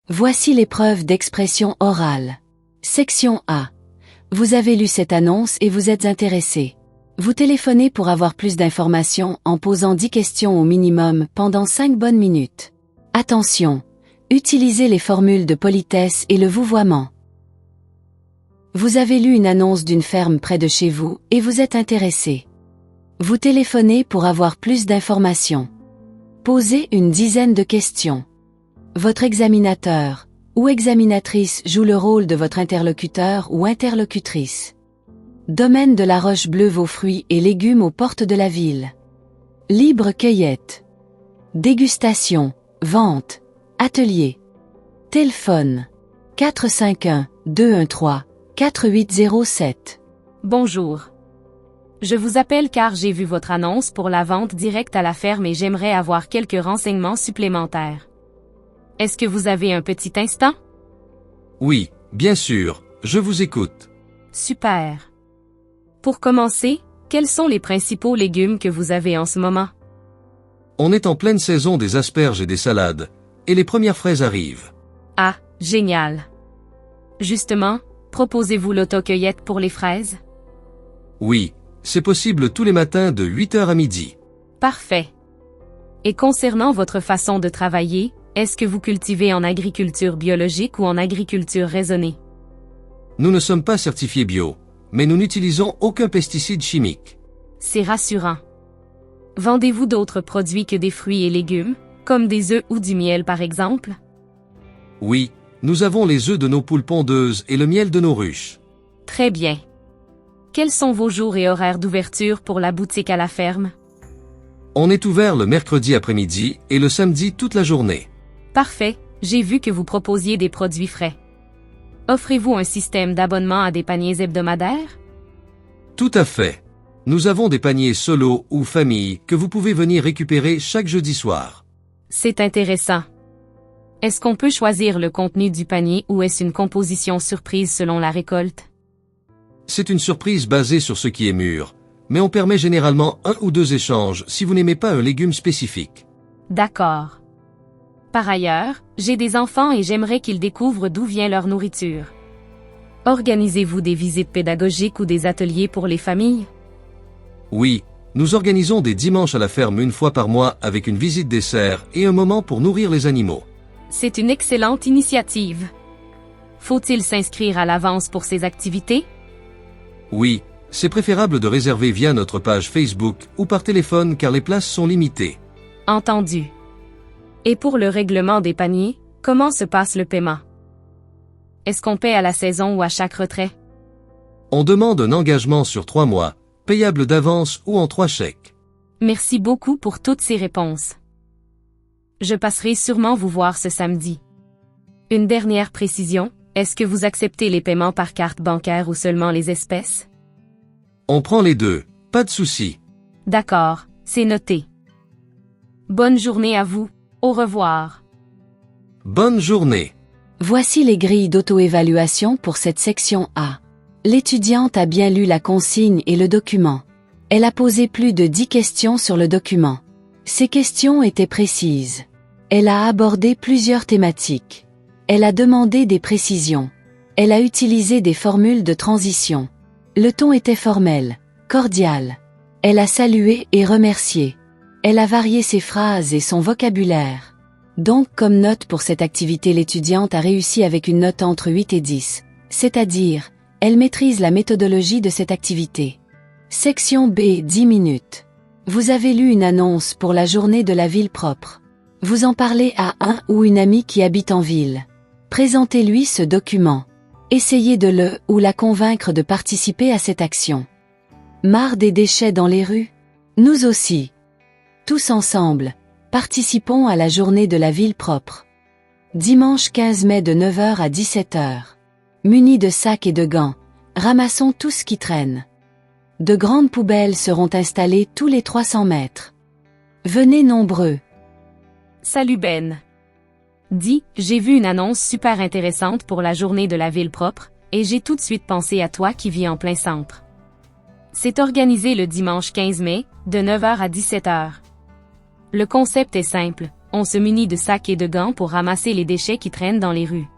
Voici l'épreuve d'expression orale. Section A. Vous avez lu cette annonce et vous êtes intéressé. Vous téléphonez pour avoir plus d'informations en posant 10 questions au minimum pendant 5 bonnes minutes. Attention, utilisez les formules de politesse et le vouvoiement. Vous avez lu une annonce d'une ferme près de chez vous et vous êtes intéressé. Vous téléphonez pour avoir plus d'informations. Posez une dizaine de questions. Votre examinateur ou examinatrice joue le rôle de votre interlocuteur ou interlocutrice. Domaine de la Roche-Bleue, vos fruits et légumes aux portes de la ville. Libre cueillette. Dégustation, vente, atelier. Téléphone 451-213-4807. Bonjour. Je vous appelle car j'ai vu votre annonce pour la vente directe à la ferme et j'aimerais avoir quelques renseignements supplémentaires. Est-ce que vous avez un petit instant? Oui, bien sûr, je vous écoute. Super. Pour commencer, quels sont les principaux légumes que vous avez en ce moment? On est en pleine saison des asperges et des salades, et les premières fraises arrivent. Ah, génial. Justement, proposez-vous l'autocueillette pour les fraises? Oui, c'est possible tous les matins de 8h à midi. Parfait. Et concernant votre façon de travailler, est-ce que vous cultivez en agriculture biologique ou en agriculture raisonnée? Nous ne sommes pas certifiés bio, mais nous n'utilisons aucun pesticide chimique. C'est rassurant. Vendez-vous d'autres produits que des fruits et légumes, comme des œufs ou du miel par exemple? Oui, nous avons les œufs de nos poules pondeuses et le miel de nos ruches. Très bien. Quels sont vos jours et horaires d'ouverture pour la boutique à la ferme? On est ouvert le mercredi après-midi et le samedi toute la journée. Parfait, j'ai vu que vous proposiez des produits frais. Offrez-vous un système d'abonnement à des paniers hebdomadaires? Tout à fait. Nous avons des paniers solo ou famille que vous pouvez venir récupérer chaque jeudi soir. C'est intéressant. Est-ce qu'on peut choisir le contenu du panier ou est-ce une composition surprise selon la récolte? C'est une surprise basée sur ce qui est mûr, mais on permet généralement 1 ou 2 échanges si vous n'aimez pas un légume spécifique. D'accord. Par ailleurs, j'ai des enfants et j'aimerais qu'ils découvrent d'où vient leur nourriture. Organisez-vous des visites pédagogiques ou des ateliers pour les familles? Oui, nous organisons des dimanches à la ferme une fois par mois avec une visite dessert et un moment pour nourrir les animaux. C'est une excellente initiative. Faut-il s'inscrire à l'avance pour ces activités? Oui, c'est préférable de réserver via notre page Facebook ou par téléphone car les places sont limitées. Entendu. Et pour le règlement des paniers, comment se passe le paiement? Est-ce qu'on paie à la saison ou à chaque retrait? On demande un engagement sur 3 mois, payable d'avance ou en 3 chèques. Merci beaucoup pour toutes ces réponses. Je passerai sûrement vous voir ce samedi. Une dernière précision, est-ce que vous acceptez les paiements par carte bancaire ou seulement les espèces? On prend les deux, pas de souci. D'accord, c'est noté. Bonne journée à vous. Au revoir. Bonne journée. Voici les grilles d'auto-évaluation pour cette section A. L'étudiante a bien lu la consigne et le document. Elle a posé plus de 10 questions sur le document. Ces questions étaient précises. Elle a abordé plusieurs thématiques. Elle a demandé des précisions. Elle a utilisé des formules de transition. Le ton était formel, cordial. Elle a salué et remercié. Elle a varié ses phrases et son vocabulaire. Donc, comme note pour cette activité, l'étudiante a réussi avec une note entre 8 et 10, c'est-à-dire, elle maîtrise la méthodologie de cette activité. Section B, 10 minutes. Vous avez lu une annonce pour la journée de la ville propre. Vous en parlez à un ou une amie qui habite en ville. Présentez-lui ce document. Essayez de le ou la convaincre de participer à cette action. Marre des déchets dans les rues? Nous aussi. Tous ensemble, participons à la journée de la ville propre. Dimanche 15 mai de 9h à 17h. Munis de sacs et de gants, ramassons tout ce qui traîne. De grandes poubelles seront installées tous les 300 mètres. Venez nombreux. Salut Ben. Dis, j'ai vu une annonce super intéressante pour la journée de la ville propre, et j'ai tout de suite pensé à toi qui vis en plein centre. C'est organisé le dimanche 15 mai, de 9h à 17h. Le concept est simple, on se munit de sacs et de gants pour ramasser les déchets qui traînent dans les rues.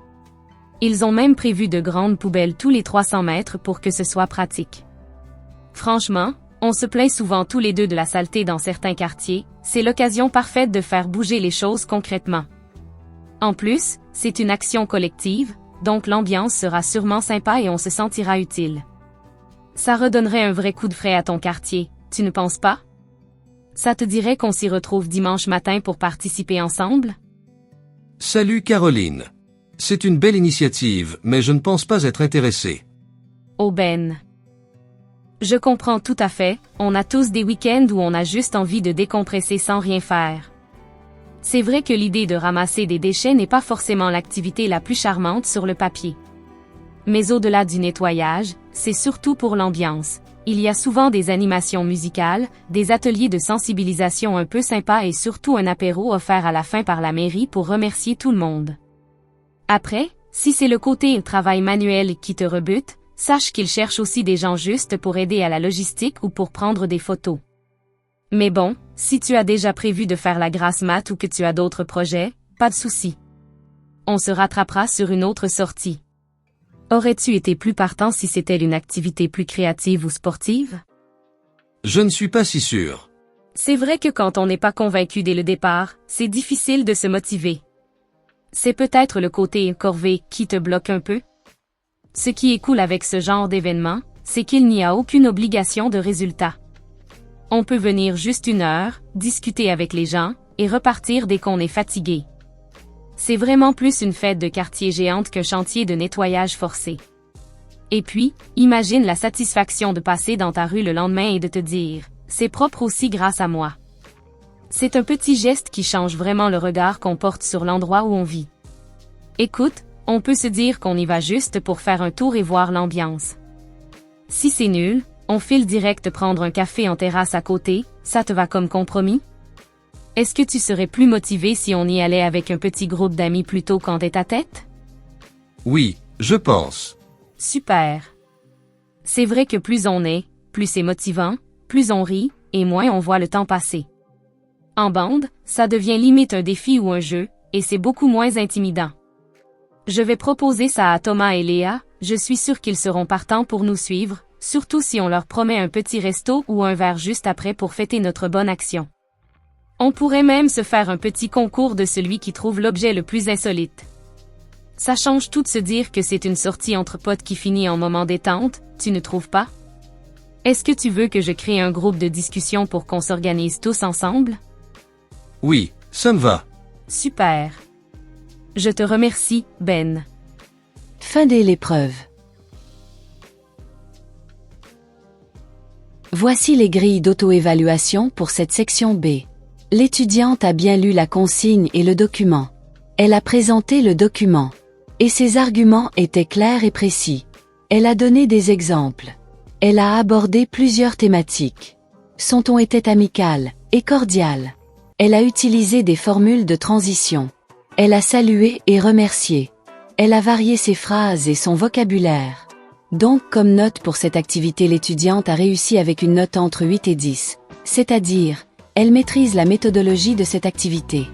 Ils ont même prévu de grandes poubelles tous les 300 mètres pour que ce soit pratique. Franchement, on se plaint souvent tous les deux de la saleté dans certains quartiers, c'est l'occasion parfaite de faire bouger les choses concrètement. En plus, c'est une action collective, donc l'ambiance sera sûrement sympa et on se sentira utile. Ça redonnerait un vrai coup de frais à ton quartier, tu ne penses pas? Ça te dirait qu'on s'y retrouve dimanche matin pour participer ensemble? Salut Caroline. C'est une belle initiative, mais je ne pense pas être intéressé. Oh Ben. Je comprends tout à fait, on a tous des week-ends où on a juste envie de décompresser sans rien faire. C'est vrai que l'idée de ramasser des déchets n'est pas forcément l'activité la plus charmante sur le papier. Mais au-delà du nettoyage, c'est surtout pour l'ambiance. Il y a souvent des animations musicales, des ateliers de sensibilisation un peu sympas et surtout un apéro offert à la fin par la mairie pour remercier tout le monde. Après, si c'est le côté travail manuel qui te rebute, sache qu'ils cherchent aussi des gens justes pour aider à la logistique ou pour prendre des photos. Mais bon, si tu as déjà prévu de faire la grasse mat ou que tu as d'autres projets, pas de souci. On se rattrapera sur une autre sortie. Aurais-tu été plus partant si c'était une activité plus créative ou sportive? Je ne suis pas si sûr. C'est vrai que quand on n'est pas convaincu dès le départ, c'est difficile de se motiver. C'est peut-être le côté corvée qui te bloque un peu? Ce qui est cool avec ce genre d'événement, c'est qu'il n'y a aucune obligation de résultat. On peut venir juste 1 heure, discuter avec les gens, et repartir dès qu'on est fatigué. C'est vraiment plus une fête de quartier géante qu'un chantier de nettoyage forcé. Et puis, imagine la satisfaction de passer dans ta rue le lendemain et de te dire « c'est propre aussi grâce à moi ». C'est un petit geste qui change vraiment le regard qu'on porte sur l'endroit où on vit. Écoute, on peut se dire qu'on y va juste pour faire un tour et voir l'ambiance. Si c'est nul, on file direct prendre un café en terrasse à côté, ça te va comme compromis? Est-ce que tu serais plus motivé si on y allait avec un petit groupe d'amis plutôt qu'en tête-à-tête? Oui, je pense. Super. C'est vrai que plus on est, plus c'est motivant, plus on rit, et moins on voit le temps passer. En bande, ça devient limite un défi ou un jeu, et c'est beaucoup moins intimidant. Je vais proposer ça à Thomas et Léa, je suis sûre qu'ils seront partants pour nous suivre, surtout si on leur promet un petit resto ou un verre juste après pour fêter notre bonne action. On pourrait même se faire un petit concours de celui qui trouve l'objet le plus insolite. Ça change tout de se dire que c'est une sortie entre potes qui finit en moment détente, tu ne trouves pas? Est-ce que tu veux que je crée un groupe de discussion pour qu'on s'organise tous ensemble? Oui, ça me va. Super. Je te remercie, Ben. Fin de l'épreuve. Voici les grilles d'auto-évaluation pour cette section B. L'étudiante a bien lu la consigne et le document. Elle a présenté le document. Et ses arguments étaient clairs et précis. Elle a donné des exemples. Elle a abordé plusieurs thématiques. Son ton était amical et cordial. Elle a utilisé des formules de transition. Elle a salué et remercié. Elle a varié ses phrases et son vocabulaire. Donc comme note pour cette activité, l'étudiante a réussi avec une note entre 8 et 10, c'est-à-dire, elle maîtrise la méthodologie de cette activité.